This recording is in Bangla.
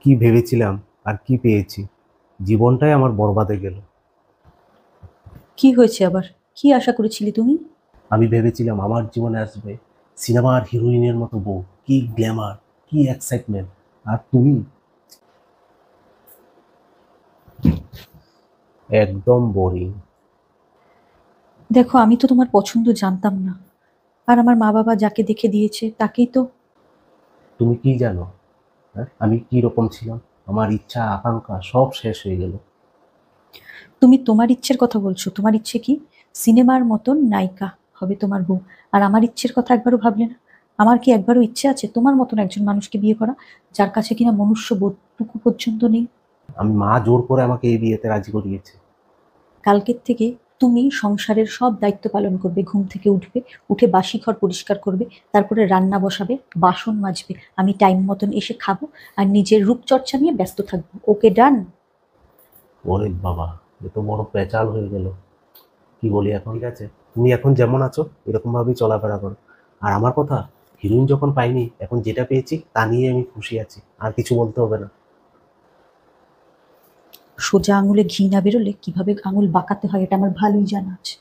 কি ভেবেছিলাম আর কি পেয়েছি, জীবনটাই আমার বরবাদে গেল। কি হয়েছে আবার? কি আশা করেছিলি তুমি? আমি ভেবেছিলাম আমার জীবনে আসবে সিনেমার হিরোইনের মতো বউ, কি গ্ল্যামার, কি এক্সাইটমেন্ট। আর তুমি একদম বোরিং। দেখো, আমি তো তোমার পছন্দ জানতাম না। আর আমার মা বাবা যাকে দেখে দিয়েছে তাকেই তো। তুমি কি জানো? হ্যাঁ, আমি কি রকম ছিলাম? আমার ইচ্ছা আকাঙ্ক্ষা সব শেষ হয়ে গেল। তুমি তোমার ইচ্ছের কথা বলছো? তোমার ইচ্ছে কি সিনেমার মতন নায়িকা হবে তোমার বউ? আর আমার ইচ্ছের কথা একবারও ভাবলে না? আমার কি একবারও ইচ্ছে আছে তোমার মতন একজন মানুষকে বিয়ে করা, যার কাছে কিনা মনুষ্য বোধটুকু পর্যন্ত নেই? আমি মা জোর করে আমাকে এই বিয়েতে রাজি করিয়েছে। কালকের থেকে তুমি সংসারের সব দায়িত্ব পালন করবে। ঘুম থেকে উঠবে, উঠে বাসি ঘর পরিষ্কার করবে, তারপরে রান্না বসাবে, বাসন মাজবে, আমি টাইম মতন এসে খাবো, আর নিজের রূপচর্চা নিয়ে ব্যস্ত থাকবো। ওকে, ডান? ওরে বাবা, এ তো বড় পেঁচাল হয়ে গেল। কি বলি এখন? ঠিক আছে, তুমি এখন যেমন আছো এরকম ভাবেই চলাফেরা করো। আর আমার কথা, হিরোইন যখন পাইনি, এখন যেটা পেয়েছি তা নিয়ে আমি খুশি আছি, আর কিছু বলতে হবে না। সোজা আঙুলে ঘি না বেরোলে কিভাবে আঙুল বাঁকাতে হয় এটা আমার ভালোই জানা আছে।